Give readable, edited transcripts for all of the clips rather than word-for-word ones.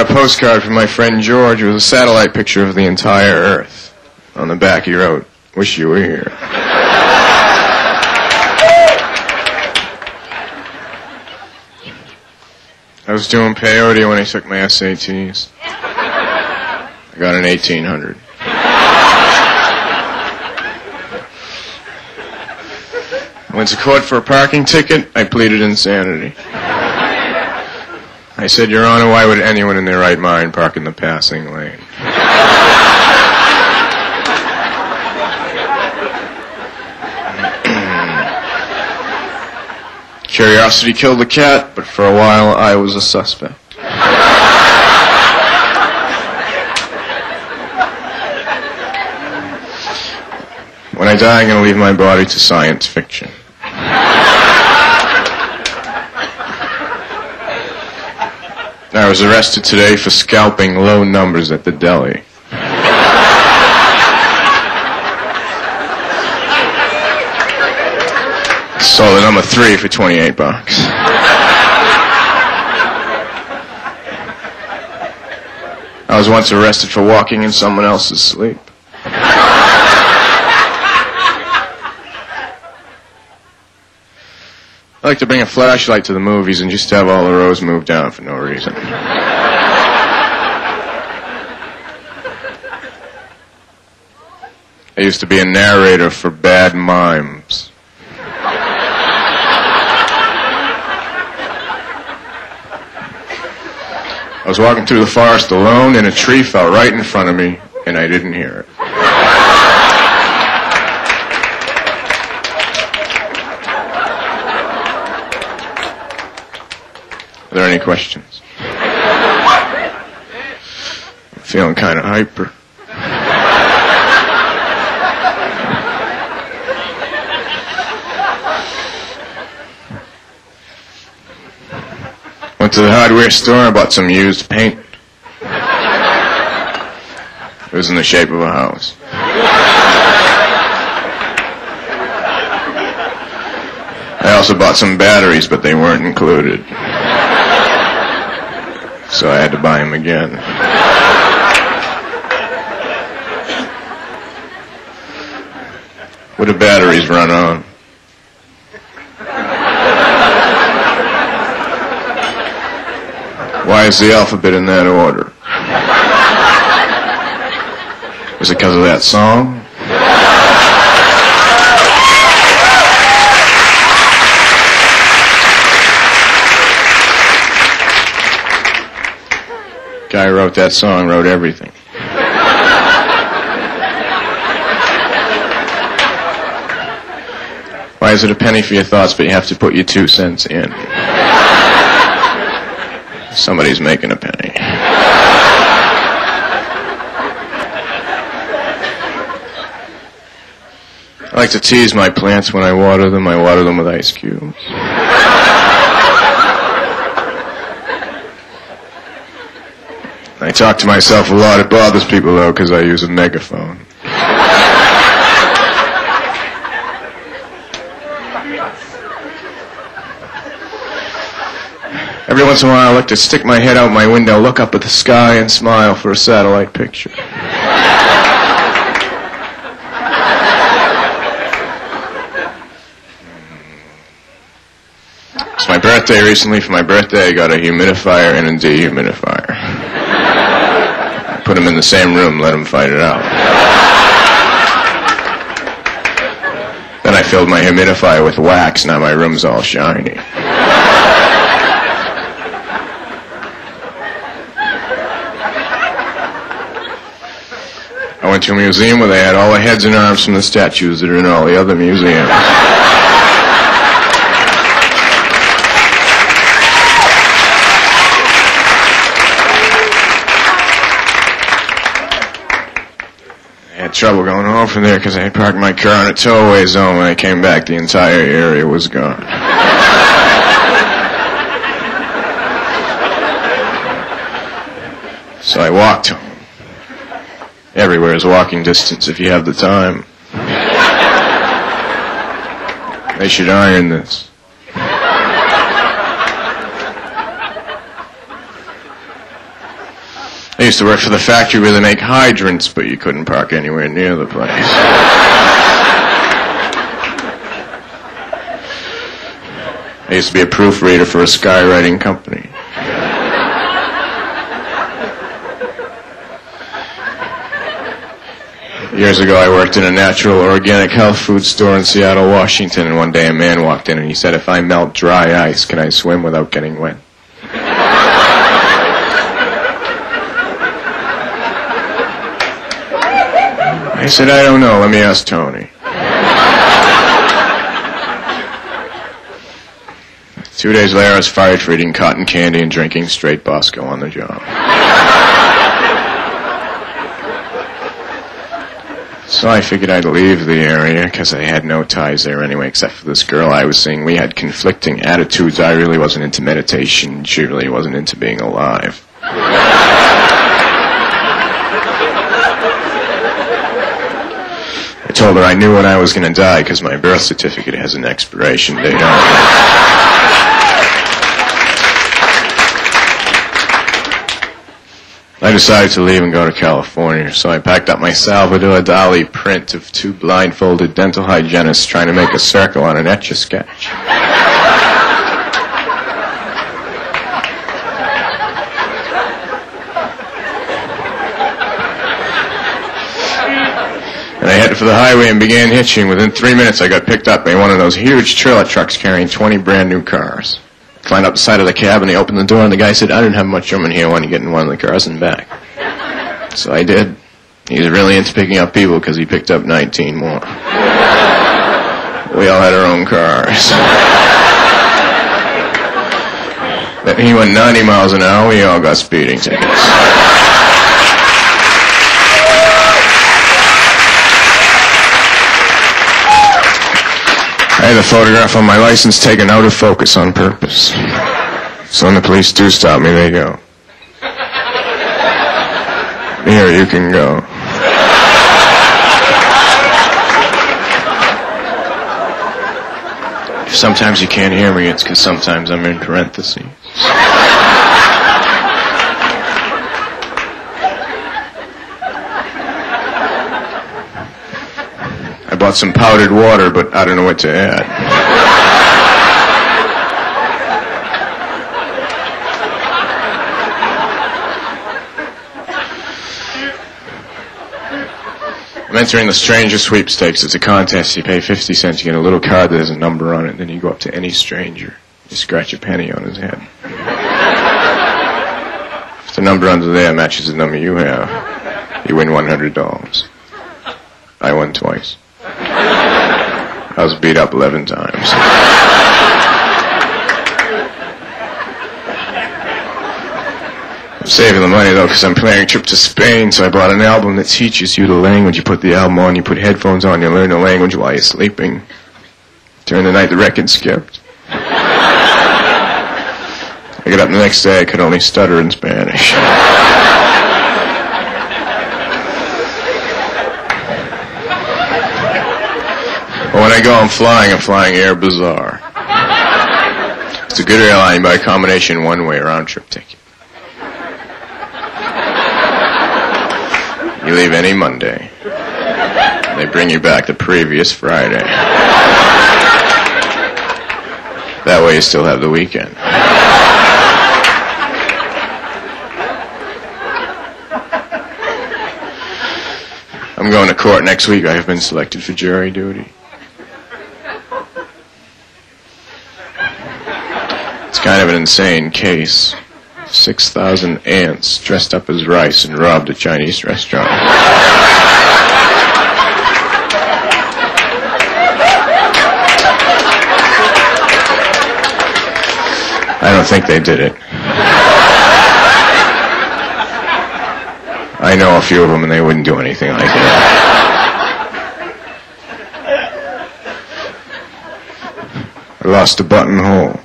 a postcard from my friend George. It was a satellite picture of the entire Earth. On the back he wrote, "Wish you were here." I was doing peyote when I took my SATs. I got an 1800. I went to court for a parking ticket. I pleaded insanity. I said, "Your Honor, why would anyone in their right mind park in the passing lane?" Curiosity killed the cat, but for a while I was a suspect. When I die, I'm going to leave my body to science fiction. I was arrested today for scalping low numbers at the deli. Sold the number 3 for $28. I was once arrested for walking in someone else's sleep. I like to bring a flashlight to the movies and just have all the rows moved down for no reason. I used to be a narrator for bad mimes. I was walking through the forest alone, and a tree fell right in front of me, and I didn't hear it. Are there any questions? I'm feeling kind of hyper. Went to the hardware store and bought some used paint. It was in the shape of a house. I also bought some batteries, but they weren't included. So I had to buy them again. What do batteries run on? Why is the alphabet in that order? Was it because of that song? Guy who wrote that song wrote everything. Why is it a penny for your thoughts, but you have to put your 2 cents in? Somebody's making a penny. I like to tease my plants when I water them. I water them with ice cubes. I talk to myself a lot. It bothers people, though, because I use a megaphone. Every once in a while I like to stick my head out my window, look up at the sky, and smile for a satellite picture. It's my birthday recently. For my birthday I got a humidifier and a dehumidifier. I put them in the same room, let them fight it out. Then I filled my humidifier with wax. Now my room's all shiny. I went to a museum where they had all the heads and arms from the statues that are in all the other museums. I had trouble going home from there because I had parked my car in a tow-away zone. When I came back, the entire area was gone. So I walked home. Everywhere is walking distance if you have the time. They should iron this. I used to work for the factory where they make hydrants, but you couldn't park anywhere near the place. I used to be a proofreader for a skywriting company. Years ago, I worked in a natural organic health food store in Seattle, Washington, and one day a man walked in and he said, "If I melt dry ice, can I swim without getting wet?" I said, "I don't know. Let me ask Tony." 2 days later, I was fired for eating cotton candy and drinking straight Bosco on the job. So I figured I'd leave the area because I had no ties there anyway, except for this girl I was seeing. We had conflicting attitudes. I really wasn't into meditation. She really wasn't into being alive. I told her I knew when I was going to die because my birth certificate has an expiration date on it. I decided to leave and go to California, so I packed up my Salvador Dali print of two blindfolded dental hygienists trying to make a circle on an Etch-a-Sketch. And I headed for the highway and began hitching. Within 3 minutes, I got picked up by one of those huge trailer trucks carrying 20 brand new cars. Climbed up the side of the cab, and he opened the door, and the guy said, "I didn't have much room in here. Why don't you get in one of the cars and back?" So I did. He was really into picking up people because he picked up 19 more. We all had our own cars. Then he went 90 miles an hour. We all got speeding tickets. I had the photograph on my license taken out of focus on purpose. So when the police do stop me, they go, "Here, you can go." If sometimes you can't hear me, it's because sometimes I'm in parentheses. I bought some powdered water, but I don't know what to add. I'm entering the Stranger Sweepstakes. It's a contest. You pay 50 cents. You get a little card that has a number on it. Then you go up to any stranger. You scratch a penny on his head. If the number under there matches the number you have, you win $100. I won twice. I was beat up 11 times. I'm saving the money, though, because I'm planning a trip to Spain, so I bought an album that teaches you the language. You put the album on, you put headphones on, you learn the language while you're sleeping. During the night, the record skipped. I got up the next day, I could only stutter in Spanish. When I go, I'm flying Air Bazaar. It's a good airline by combination one-way round-trip ticket. You leave any Monday. They bring you back the previous Friday. That way you still have the weekend. I'm going to court next week. I have been selected for jury duty. Kind of an insane case. 6,000 ants dressed up as rice and robbed a Chinese restaurant. I don't think they did it. I know a few of them and they wouldn't do anything like that. I lost a buttonhole.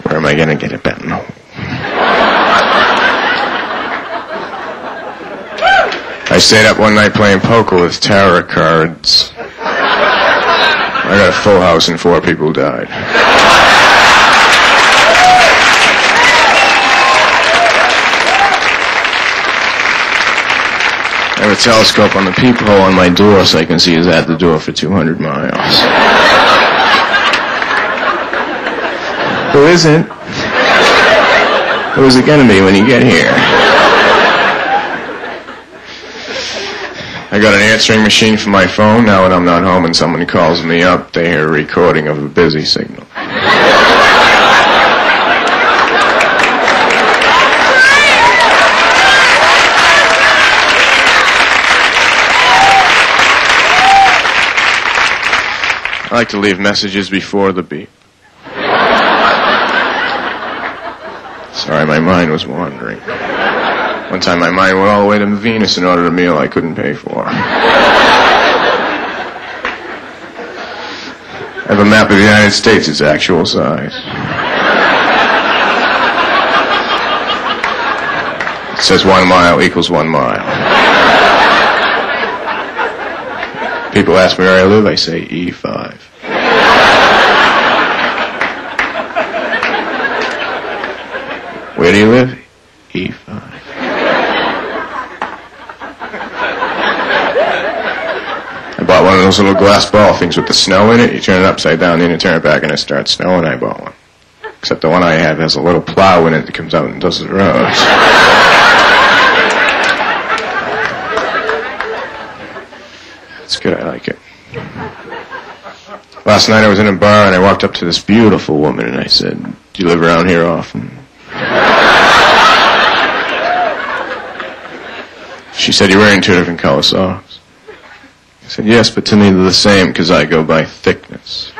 Where am I going to get a buttonhole? I stayed up one night playing poker with tarot cards. I got a full house and 4 people died. I have a telescope on the peephole on my door so I can see who's at the door for 200 miles. Who isn't? Who is it going to be when you get here? I got an answering machine for my phone. Now when I'm not home and someone calls me up, they hear a recording of a busy signal. I like to leave messages before the beep. Sorry, my mind was wandering. One time my mind went all the way to Venus and ordered a meal I couldn't pay for. I have a map of the United States, its actual size. It says 1 mile equals 1 mile. People ask me where I live, I say E5. Where do you live? E5. I bought one of those little glass ball things with the snow in it. You turn it upside down, then you turn it back and it starts snowing. I bought one. Except the one I have has a little plow in it that comes out and does the roads. It's good, I like it. Last night I was in a bar and I walked up to this beautiful woman and I said, "Do you live around here often?" She said, "You're wearing 2 different color socks." I said, "Yes, but to me they're the same because I go by thickness."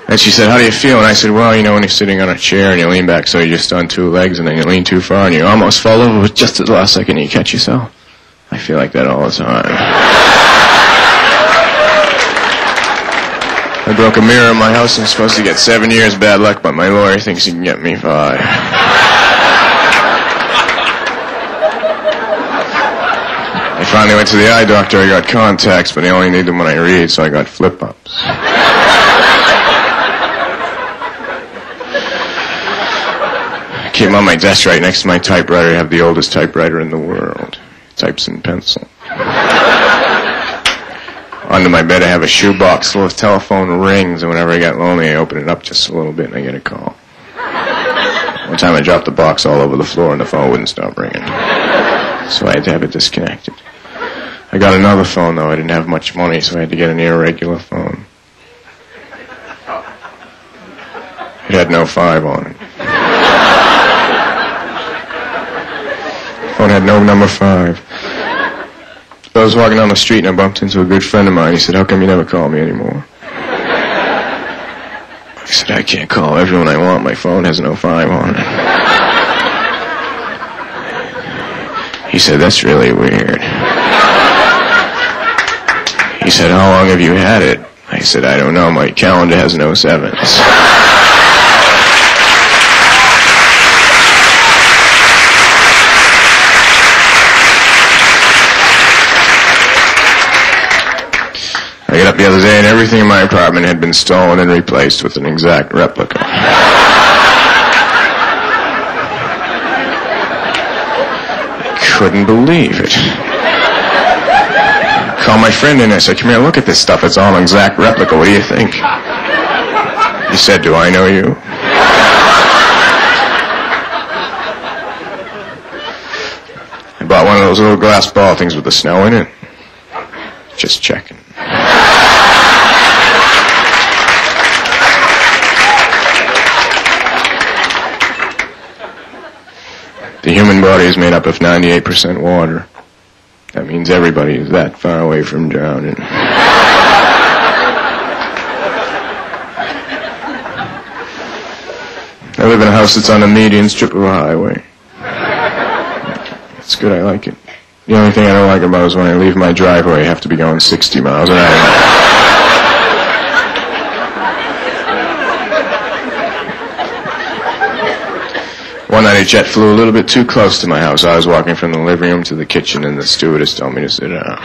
And she said, "How do you feel?" And I said, "Well, you know, when you're sitting on a chair and you lean back so you're just on 2 legs and then you lean too far and you almost fall over, but just at the last second you catch yourself. I feel like that all the time." I broke a mirror in my house and I'm supposed to get 7 years bad luck, but my lawyer thinks he can get me 5. I finally went to the eye doctor. I got contacts, but they only need them when I read, so I got flip-ups. I keep them on my desk right next to my typewriter. I have the oldest typewriter in the world. It types in pencil. Under my bed I have a shoebox full of telephone rings, and whenever I get lonely I open it up just a little bit and I get a call. One time I dropped the box all over the floor and the phone wouldn't stop ringing. So I had to have it disconnected. I got another phone though. I didn't have much money, so I had to get an irregular phone. It had no 5 on it. The phone had no number 5. I was walking down the street and I bumped into a good friend of mine. He said, "How come you never call me anymore?" I said, "I can't call everyone I want. My phone has no 5 on it." He said, "That's really weird." He said, "How long have you had it?" I said, "I don't know. My calendar has no 7s. I got up the other day and everything in my apartment had been stolen and replaced with an exact replica. I couldn't believe it. Called my friend in and I said, "Come here, look at this stuff. It's all an exact replica. What do you think?" He said, "Do I know you?" I bought one of those little glass ball things with the snow in it. Just checking. The human body is made up of 98% water. That means everybody is that far away from drowning. I live in a house that's on a median strip of a highway. It's good, I like it. The only thing I don't like about it is when I leave my driveway, I have to be going 60 miles an hour. One night a jet flew a little bit too close to my house. I was walking from the living room to the kitchen, and the stewardess told me to sit down.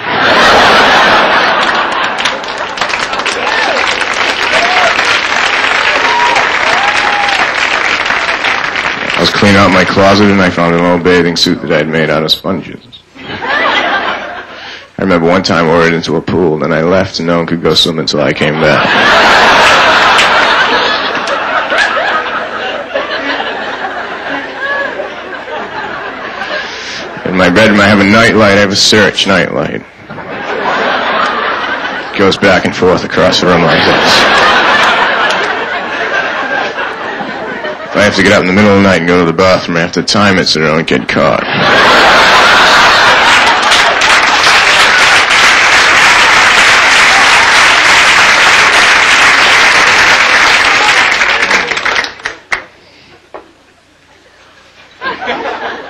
I was cleaning out my closet, and I found an old bathing suit that I had made out of sponges. I remember one time I wore it into a pool, and then I left, and no one could go swim until I came back. In my bedroom, I have a nightlight. I have a Search nightlight. It goes back and forth across the room like this. If I have to get up in the middle of the night and go to the bathroom, I have to time it so I don't get caught.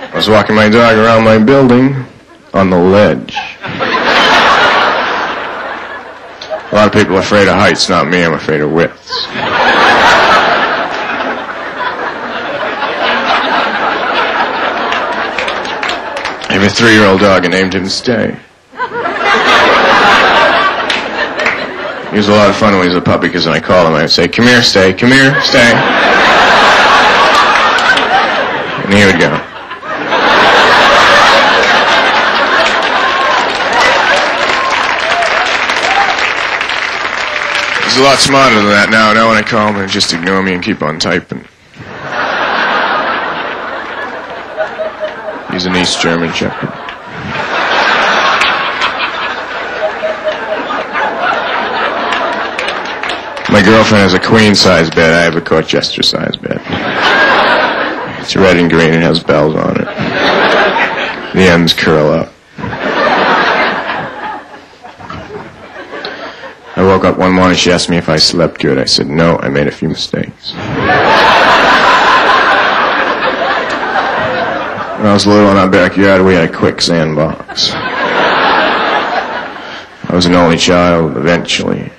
I was walking my dog around my building on the ledge. A lot of people are afraid of heights, not me. I'm afraid of widths. I have a 3-year-old dog and named him Stay. He was a lot of fun when he was a puppy because when I call him, I would say, "Come here, Stay. Come here, Stay." And he would go. He's a lot smarter than that now. Now when I call him, he'll just ignore me and keep on typing. He's an East German Shepherd. My girlfriend has a queen-size bed. I have a Colchester-size bed. It's red and green and has bells on it. The ends curl up. I woke up one morning, she asked me if I slept good. I said, no, I made a few mistakes. When I was little in our backyard, we had a quicksand box. I was an only child, eventually.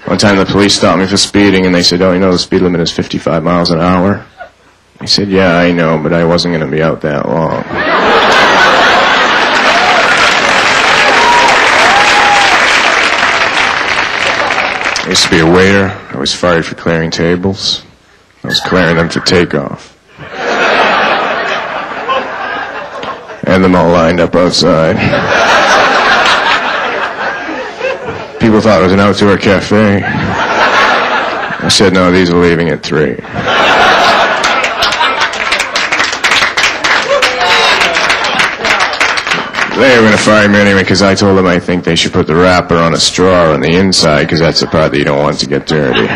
One time the police stopped me for speeding, and they said, "Oh, you know the speed limit is 55 miles an hour?" I said, "Yeah, I know, but I wasn't going to be out that long." I used to be a waiter. I was fired for clearing tables. I was clearing them for takeoff. I had them all lined up outside. People thought it was an outdoor cafe. I said, no, these are leaving at 3. They were going to fire me anyway because I told them I think they should put the wrapper on a straw on the inside because that's the part that you don't want to get dirty.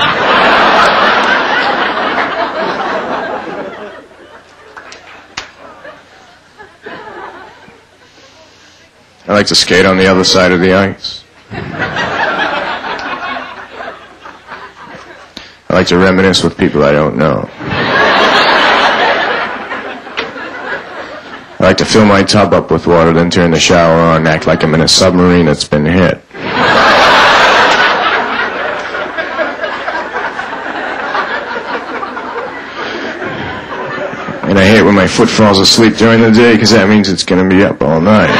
I like to skate on the other side of the ice. I like to reminisce with people I don't know. I like to fill my tub up with water, then turn the shower on and act like I'm in a submarine that's been hit. And I hate when my foot falls asleep during the day because that means it's going to be up all night.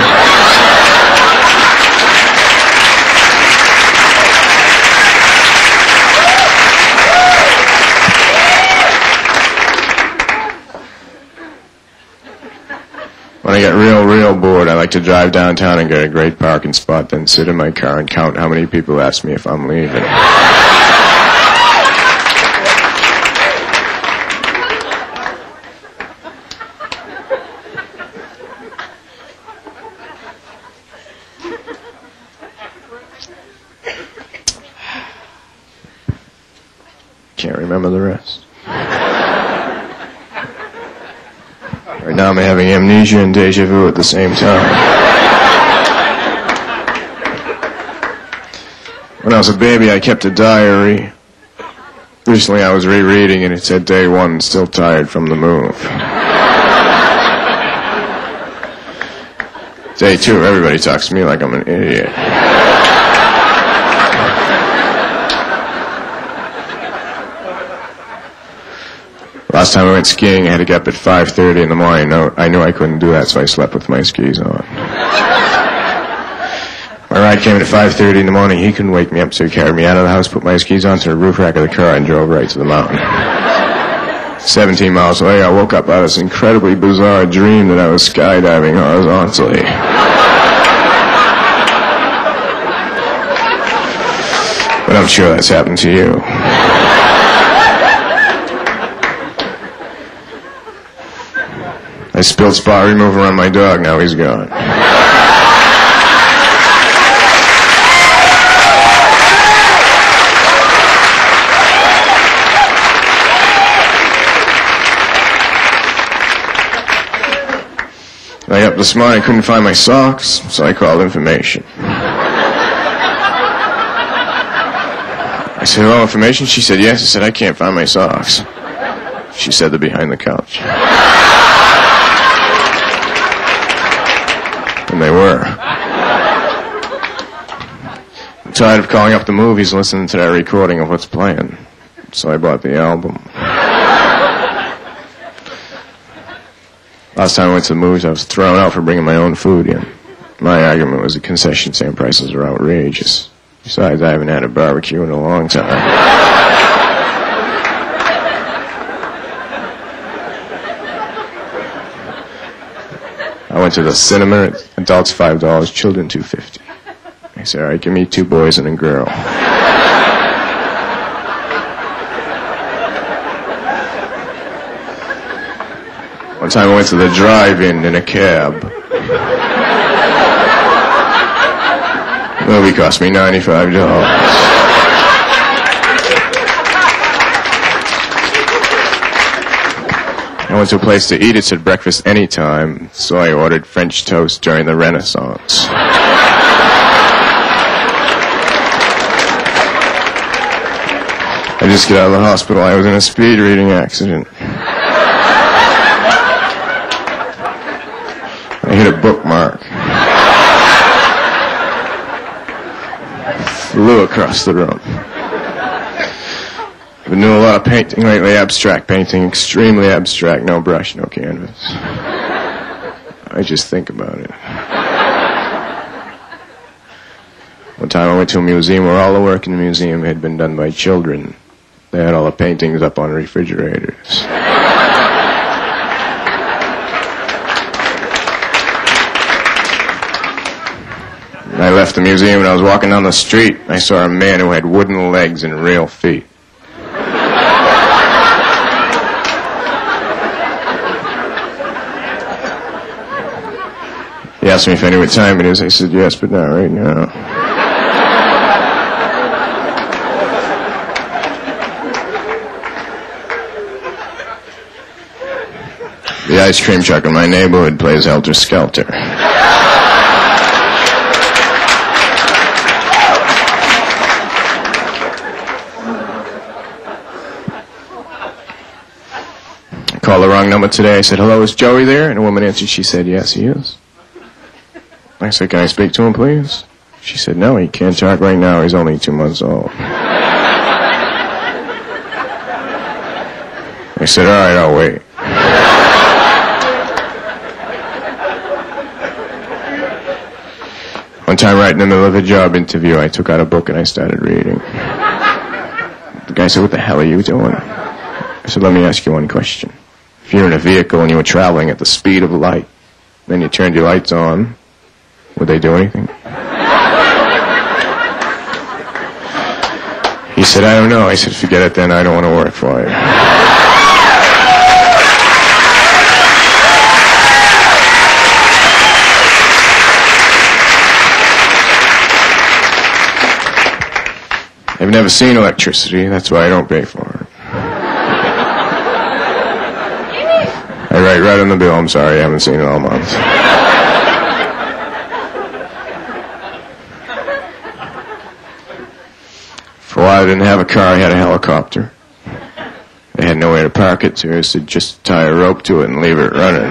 When I get real bored, I like to drive downtown and get a great parking spot, then sit in my car and count how many people ask me if I'm leaving. Can't remember the rest. Right now I'm having amnesia and deja vu at the same time. When I was a baby, I kept a diary. Recently I was rereading and it said, day 1, still tired from the move. Day 2, everybody talks to me like I'm an idiot. Last time I went skiing, I had to get up at 5:30 in the morning. No, I knew I couldn't do that, so I slept with my skis on. My ride came at 5:30 in the morning. He couldn't wake me up, so he carried me out of the house, put my skis onto the roof rack of the car, and drove right to the mountain. 17 miles away, I woke up out of this incredibly bizarre dream that I was skydiving horizontally. But I'm sure that's happened to you. I spilled spot remover on my dog, now he's gone. I got up this morning, I couldn't find my socks, so I called information. I said, hello, information? She said, yes. I said, I can't find my socks. She said, they're behind the couch. And they were. I'm tired of calling up the movies and listening to that recording of what's playing. So I bought the album. Last time I went to the movies, I was thrown out for bringing my own food in. My argument was the concession stand prices are outrageous. Besides, I haven't had a barbecue in a long time. I went to the cinema, adults $5, children $2.50. I said, all right, give me 2 boys and a girl. One time I went to the drive-in in a cab. The movie cost me $95. I went to a place to eat. It said breakfast anytime, so I ordered French toast during the Renaissance. I just got out of the hospital. I was in a speed reading accident. I hit a bookmark. Flew across the room. I've been doing a lot of painting lately, abstract painting, extremely abstract, no brush, no canvas. I just think about it. One time I went to a museum where all the work in the museum had been done by children. They had all the paintings up on refrigerators. I left the museum and I was walking down the street. I saw a man who had wooden legs and real feet. He asked me if I knew what time it is. I said, yes, but not right now. The ice cream truck in my neighborhood plays Helter Skelter. I called the wrong number today. I said, hello, is Joey there? And a woman answered. She said, yes, he is. I said, can I speak to him, please? She said, no, he can't talk right now. He's only 2 months old. I said, all right, I'll wait. One time, right in the middle of a job interview, I took out a book and I started reading. The guy said, what the hell are you doing? I said, let me ask you one question. If you're in a vehicle and you were traveling at the speed of light, then you turned your lights on, would they do anything? He said, I don't know. I said, forget it then. I don't want to work for you. I've never seen electricity. That's why I don't pay for it. I write right on the bill. I'm sorry. I haven't seen it all month. For a while, I didn't have a car. I had a helicopter. I had nowhere to park it, so I said just tie a rope to it and leave it running.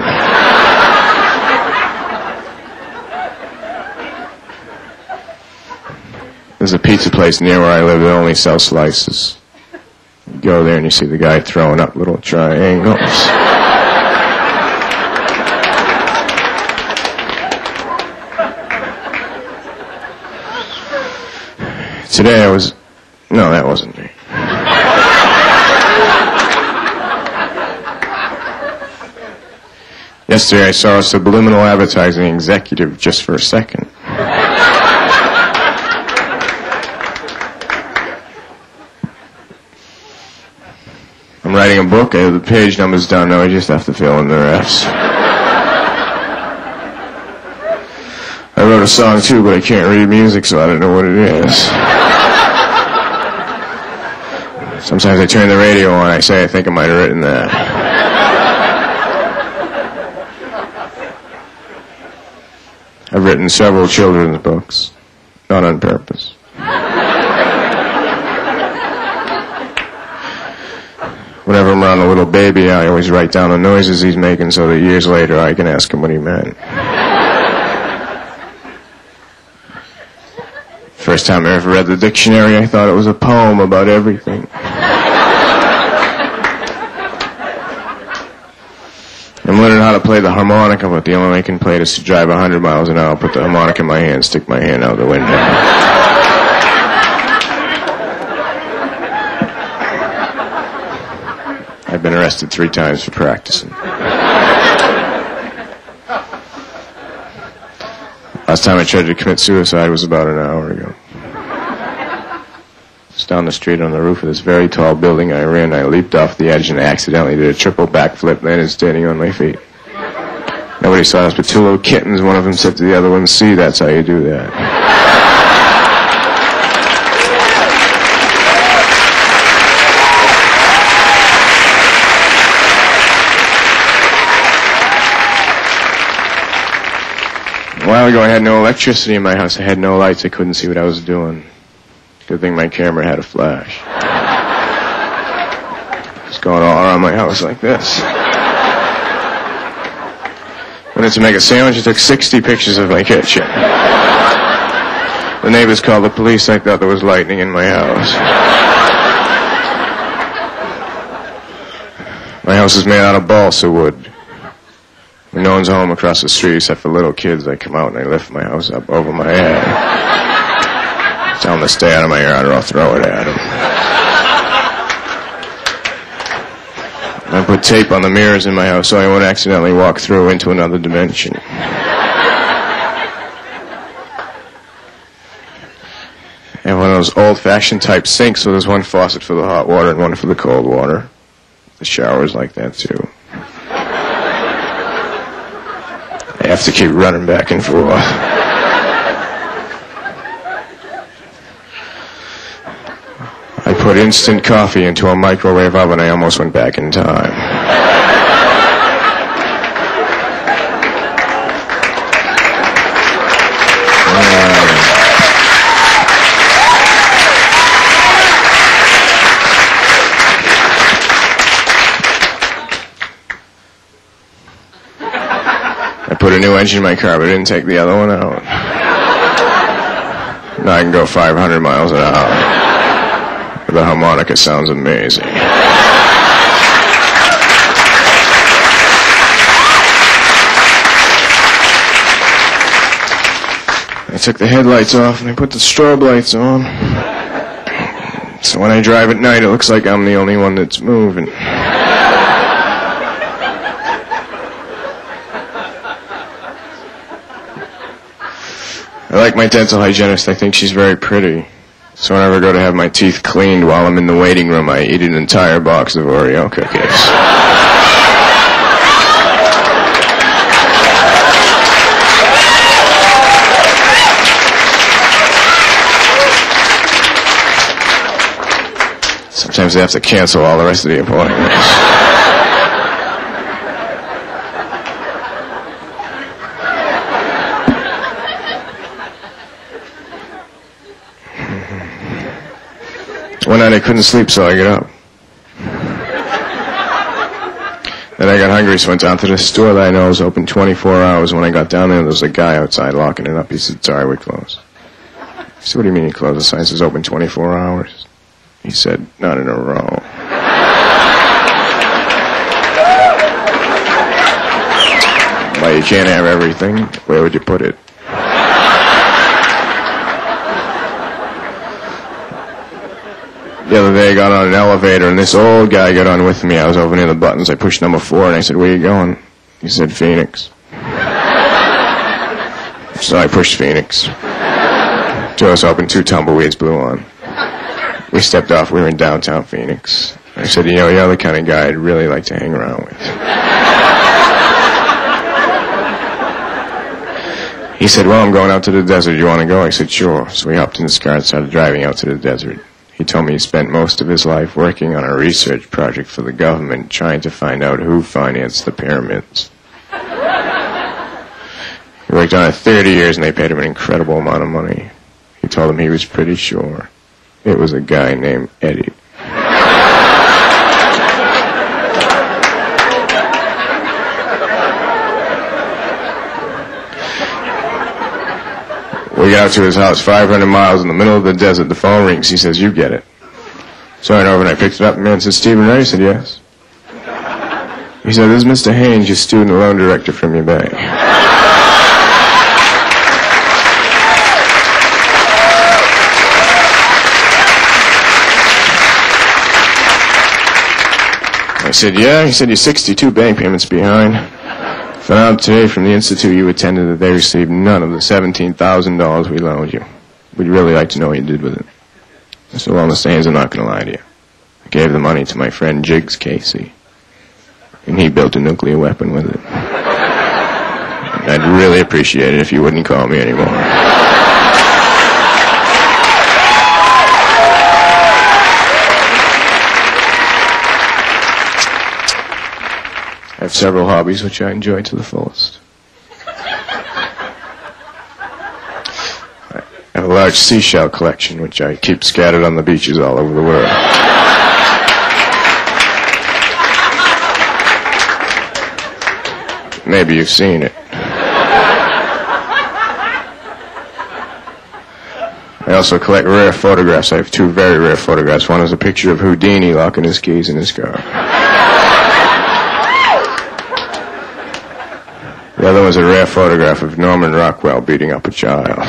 There's a pizza place near where I live that only sells slices. You go there and you see the guy throwing up little triangles. Today no, that wasn't me. Yesterday I saw a subliminal advertising executive just for a second. I'm writing a book, I have the page numbers down now, I just have to fill in the rest. I wrote a song too, but I can't read music, so I don't know what it is. Sometimes I turn the radio on, I say I think I might have written that. I've written several children's books, not on purpose. Whenever I'm around a little baby, I always write down the noises he's making so that years later I can ask him what he meant. First time I ever read the dictionary, I thought it was a poem about everything. I'm learning how to play the harmonica, but the only way I can play it is to drive 100 miles an hour, put the harmonica in my hand, stick my hand out the window. I've been arrested 3 times for practicing. Last time I tried to commit suicide was about an hour ago. Just down the street on the roof of this very tall building I ran. I leaped off the edge and accidentally did a triple backflip, landed standing on my feet. Nobody saw us but 2 little kittens. One of them said to the other one, "See, that's how you do that." A while ago I had no electricity in my house. I had no lights. I couldn't see what I was doing. Good thing my camera had a flash. It's going all around my house like this. Wanted to make a sandwich. I took 60 pictures of my kitchen. The neighbors called the police. I thought there was lightning in my house. My house is made out of balsa wood. When no one's home across the street except for little kids, I come out and I lift my house up over my head. Tell them to stay out of my yard or I'll throw it at them. I put tape on the mirrors in my house so I won't accidentally walk through into another dimension. I have one of those old-fashioned type sinks, so there's one faucet for the hot water and one for the cold water. The shower's like that too. I have to keep running back and forth. I put instant coffee into a microwave oven. I almost went back in time. I put a new engine in my car, but I didn't take the other one out. Now I can go 500 miles an hour. The harmonica sounds amazing. I took the headlights off and I put the strobe lights on. So when I drive at night, it looks like I'm the only one that's moving. I like my dental hygienist. I think she's very pretty. So whenever I go to have my teeth cleaned while I'm in the waiting room, I eat an entire box of Oreo cookies. Sometimes they have to cancel all the rest of the appointments. One night I couldn't sleep, so I got up. Then I got hungry, so went down to the store that I know is open 24 hours. When I got down there was a guy outside locking it up. He said, "Sorry, we're closed." I said, "What do you mean you closed? The sign says open 24 hours. He said, "Not in a row." you can't have everything. Where would you put it? The other day I got on an elevator and this old guy got on with me. I was over near the buttons. I pushed number 4 and I said, "Where you going?" He said, "Phoenix." So I pushed Phoenix. Doors opened, 2 tumbleweeds blew on. We stepped off. We were in downtown Phoenix. I said, "You know, you're the kind of guy I'd really like to hang around with." He said, "Well, I'm going out to the desert. You want to go?" I said, "Sure." So we hopped in his car and started driving out to the desert. He told me he spent most of his life working on a research project for the government trying to find out who financed the pyramids. He worked on it 30 years and they paid him an incredible amount of money. He told him he was pretty sure it was a guy named Eddie. We got out to his house, 500 miles in the middle of the desert. The phone rings. He says, "You get it." So I went over and I picked it up. The man said, "Stephen Ray?" I said, "Yes." He said, "This is Mr. Haynes, your student loan director from your bank." I said, "Yeah." He said, "You're 62 bank payments behind. Found out today from the institute you attended that they received none of the $17,000 we loaned you. We'd really like to know what you did with it." I said, "Well, Mr. Haynes, I'm not going to lie to you. I gave the money to my friend Jiggs Casey, and he built a nuclear weapon with it. I'd really appreciate it if you wouldn't call me anymore." I have several hobbies which I enjoy to the fullest. I have a large seashell collection which I keep scattered on the beaches all over the world. Maybe you've seen it. I also collect rare photographs. I have 2 very rare photographs. One is a picture of Houdini locking his keys in his car. The other was a rare photograph of Norman Rockwell beating up a child.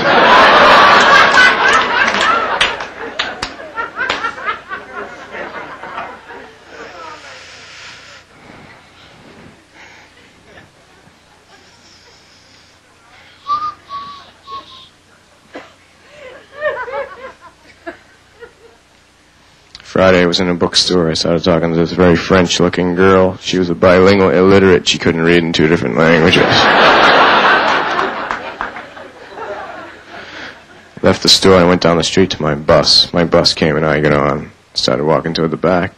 Friday I was in a bookstore. I started talking to this very French-looking girl. She was a bilingual illiterate. She couldn't read in 2 different languages. Left the store and went down the street to my bus. My bus came and I got on. Started walking toward the back.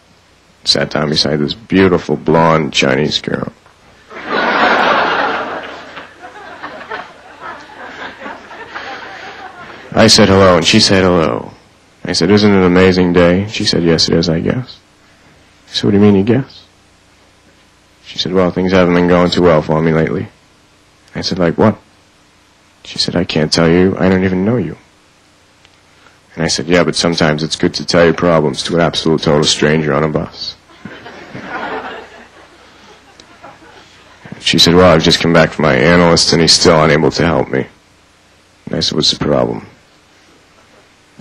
Sat down beside this beautiful blonde Chinese girl. I said hello and she said hello. I said, "Isn't it an amazing day?" She said, "Yes, it is, I guess." I said, "What do you mean, you guess?" She said, "Well, things haven't been going too well for me lately." I said, "Like what?" She said, "I can't tell you. I don't even know you." And I said, "Yeah, but sometimes it's good to tell your problems to an absolute total stranger on a bus." She said, "Well, I've just come back from my analyst and he's still unable to help me." And I said, "What's the problem?"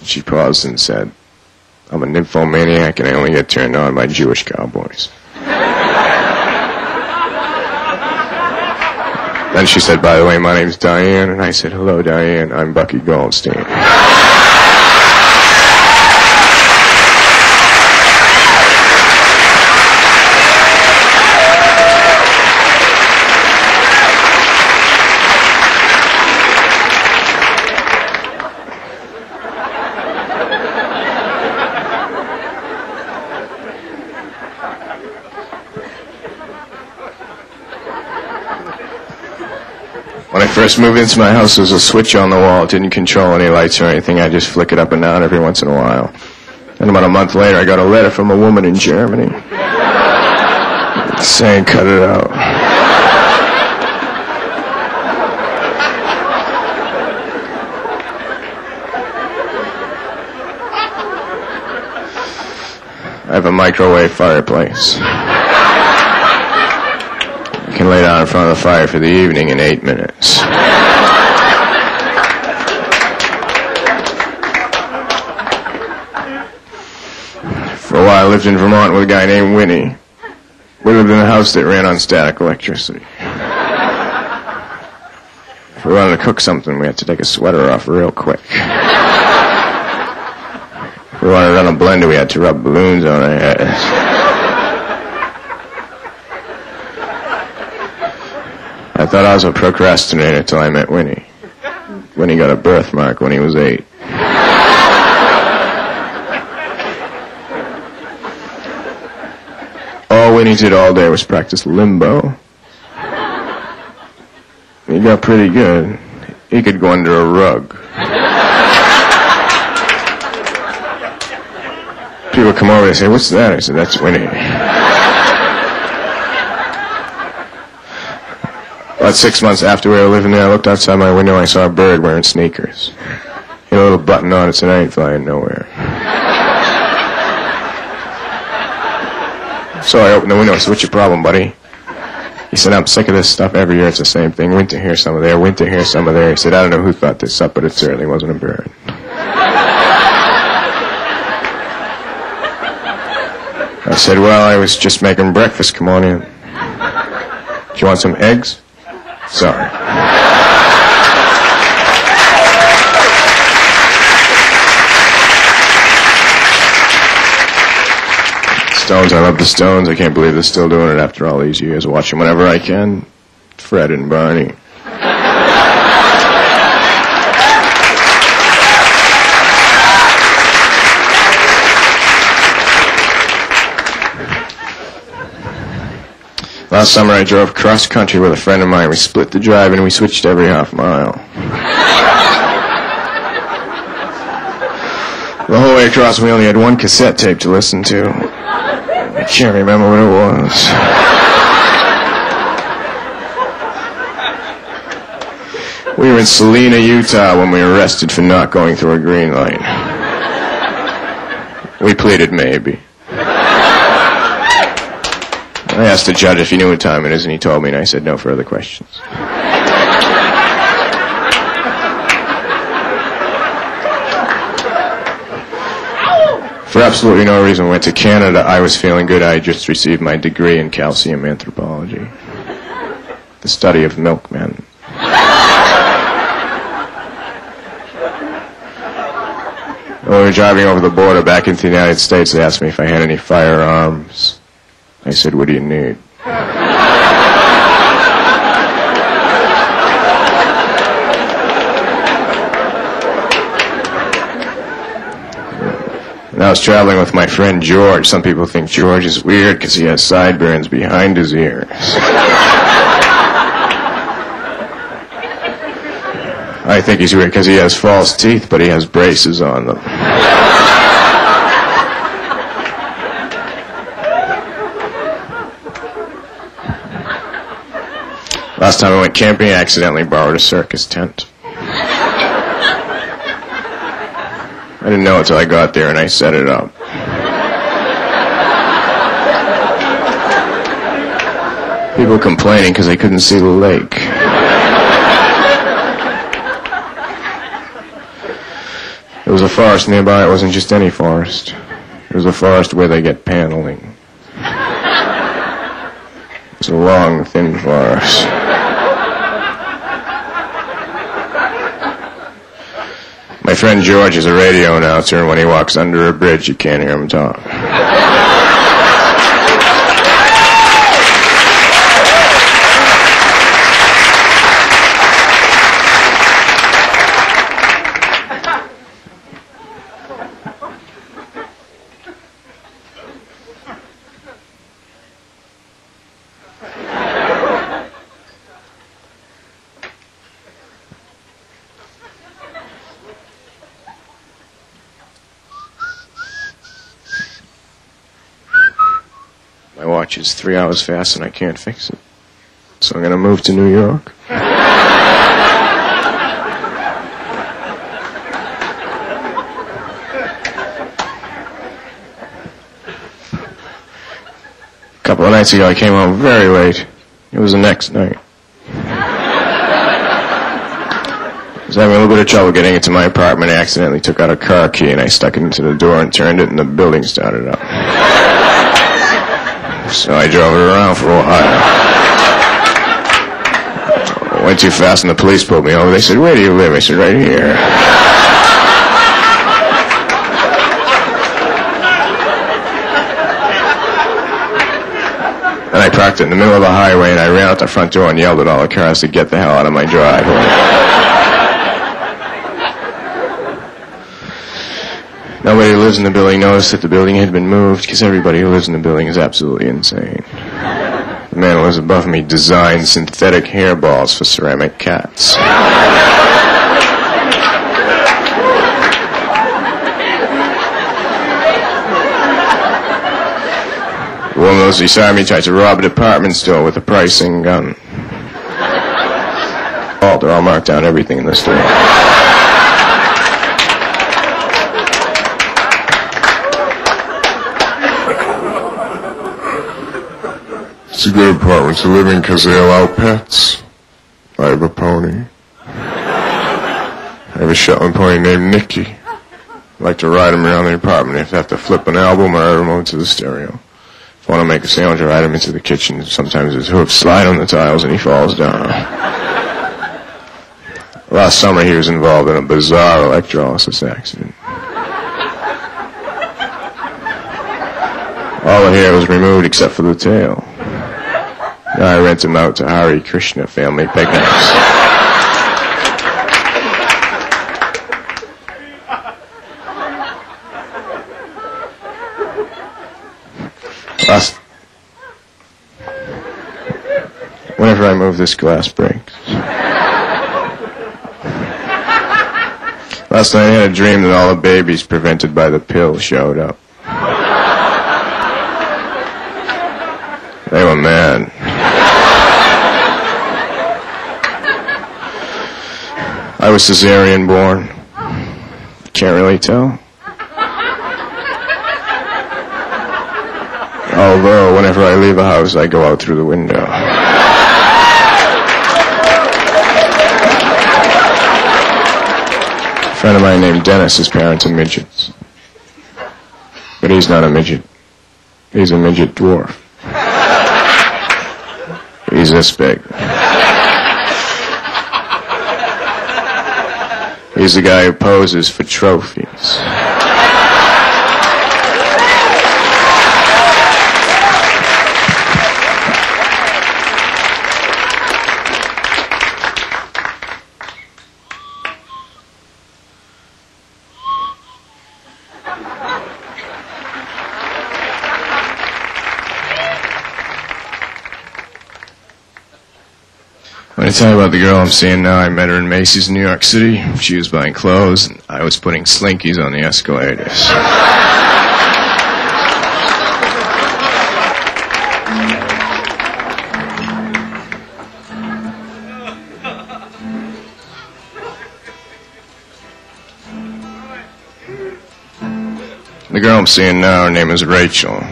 She paused and said, "I'm a nymphomaniac and I only get turned on by Jewish cowboys." Then she said, "By the way, my name's Diane." And I said, "Hello, Diane. I'm Bucky Goldstein." When I first moved into my house, there was a switch on the wall. It didn't control any lights or anything. I just flick it up and down every once in a while. And about a month later, I got a letter from a woman in Germany saying, "Cut it out." I have a microwave fireplace. can lay down in front of the fire for the evening in 8 minutes. For a while I lived in Vermont with a guy named Winnie. We lived in a house that ran on static electricity. If we wanted to cook something, we had to take a sweater off real quick. If we wanted to run a blender, we had to rub balloons on our heads. I thought I was a procrastinator till I met Winnie. Winnie got a birthmark when he was 8. All Winnie did all day was practice limbo. He got pretty good. He could go under a rug. People come over and say, "What's that?" I said, "That's Winnie." About 6 months after we were living there, I looked outside my window and I saw a bird wearing sneakers. He had a little button on it, and I ain't flying nowhere. So I opened the window and said, "What's your problem, buddy?" He said, "I'm sick of this stuff. Every year it's the same thing. Winter here, summer there. Winter here, summer there." He said, "I don't know who thought this up, but it certainly wasn't a bird." I said, "Well, I was just making breakfast. Come on in. Do you want some eggs?" "Sorry." Stones, I love the Stones. I can't believe they're still doing it after all these years. I watch them whenever I can. Fred and Barney. Last summer I drove cross country with a friend of mine. We split the drive and we switched every half mile. The whole way across we only had one cassette tape to listen to. I can't remember what it was. We were in Salina, Utah when we were arrested for not going through a green light. We pleaded maybe. I asked the judge if he knew what time it is, and he told me, and I said no further questions. For absolutely no reason, went to Canada. I was feeling good. I had just received my degree in calcium anthropology, the study of milkmen. When we were driving over the border back into the United States, they asked me if I had any firearms. I said, "What do you need?" And I was traveling with my friend George. Some people think George is weird because he has sideburns behind his ears. I think he's weird because he has false teeth, but he has braces on them. Last time I went camping, I accidentally borrowed a circus tent. I didn't know it till I got there and I set it up. People complaining because they couldn't see the lake. There was a forest nearby. It wasn't just any forest. It was a forest where they get paneling. It's a long, thin forest. My friend George is a radio announcer, and when he walks under a bridge, you can't hear him talk. My watch is 3 hours fast and I can't fix it. So I'm going to move to New York. A couple of nights ago I came home very late. It was the next night. I was having a little bit of trouble getting into my apartment. I accidentally took out a car key and I stuck it into the door and turned it and the building started up. So I drove it around for a while. I went too fast and the police pulled me over. They said, "Where do you live?" I said, "Right here." And I parked it in the middle of the highway and I ran out the front door and yelled at all the cars to get the hell out of my driveway. Nobody who lives in the building noticed that the building had been moved because everybody who lives in the building is absolutely insane. The man who was above me designed synthetic hairballs for ceramic cats. The woman who was beside me tried to rob a department store with a pricing gun. Oh, they're all marked down everything in the store. It's a good apartment to live in because they allow pets. I have a pony. I have a Shetland pony named Nicky. I like to ride him around the apartment if I have to flip an album or a remote to the stereo. If I want to make a sandwich, I ride him into the kitchen. Sometimes his hoofs slide on the tiles and he falls down. Last summer he was involved in a bizarre electrolysis accident. All the hair was removed except for the tail. Now I rent him out to Hare Krishna family picnics. Whenever I move, this glass breaks. Last night I had a dream that all the babies prevented by the pill showed up. They were mad. I was cesarean born. Can't really tell. Although, whenever I leave a house, I go out through the window. A friend of mine named Dennis, his parents are midgets. But he's not a midget. He's a midget dwarf. He's this big. He's the guy who poses for trophies. When I tell you about the girl I'm seeing now, I met her in Macy's in New York City. She was buying clothes, and I was putting Slinkies on the escalators. The girl I'm seeing now, her name is Rachel.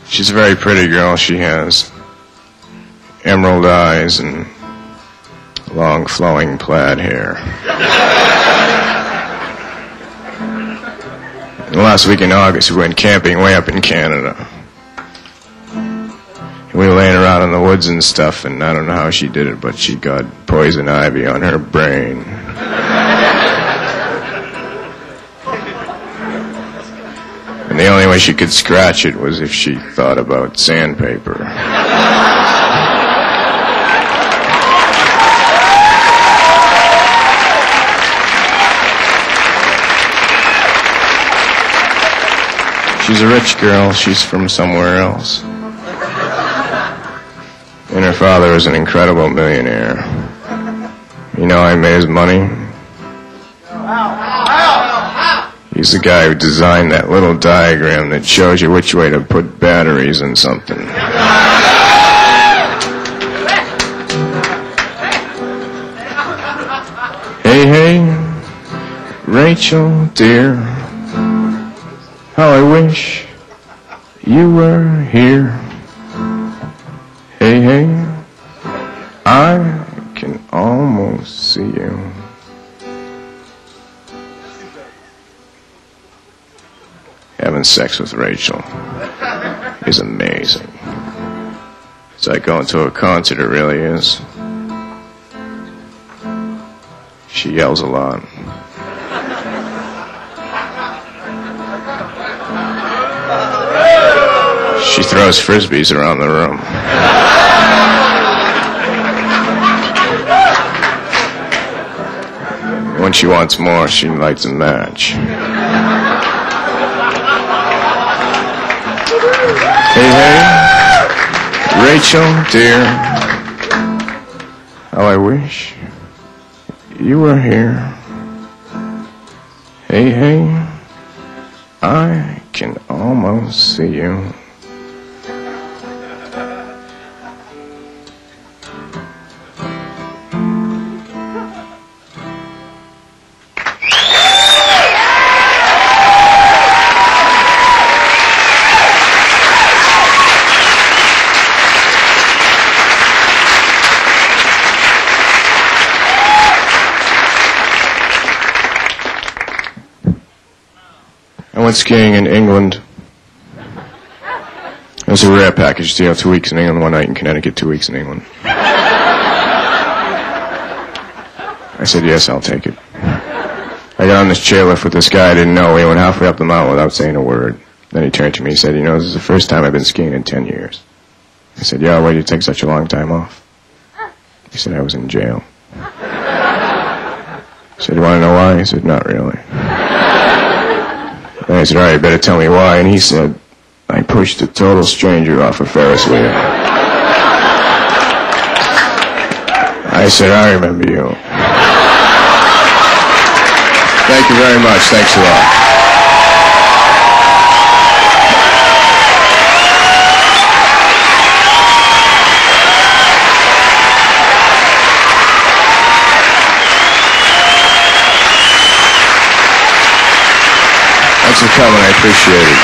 She's a very pretty girl. She has emerald eyes and long flowing plaid hair. And last week in August we went camping way up in Canada. We were laying around in the woods and stuff, and I don't know how she did it, but she got poison ivy on her brain. And the only way she could scratch it was if she thought about sandpaper. She's a rich girl. She's from somewhere else. And her father is an incredible millionaire. You know how he made his money? He's the guy who designed that little diagram that shows you which way to put batteries in something. Hey, hey, Rachel, dear, how I wish you were here. Hey, hey, I can almost see you. Having sex with Rachel is amazing. It's like going to a concert, it really is. She yells a lot. She throws frisbees around the room. When she wants more, she lights a match. Hey, hey, Rachel, dear, how I wish you were here. Hey, hey, I can almost see you. I went skiing in England. It was a rare package deal, 2 weeks in England, 1 night in Connecticut, 2 weeks in England. I said, yes, I'll take it. I got on this chairlift with this guy I didn't know. We went halfway up the mountain without saying a word. Then he turned to me and said, you know, this is the first time I've been skiing in 10 years. I said, yeah, why did you take such a long time off? He said, I was in jail. I said, you want to know why? He said, not really. And I said, all right, you better tell me why. And he said, I pushed a total stranger off a Ferris wheel. I said, I remember you. Thank you very much. Thanks a lot. Thanks for coming. I appreciate it.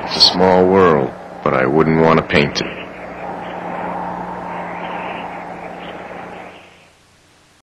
It's a small world, but I wouldn't want to paint it.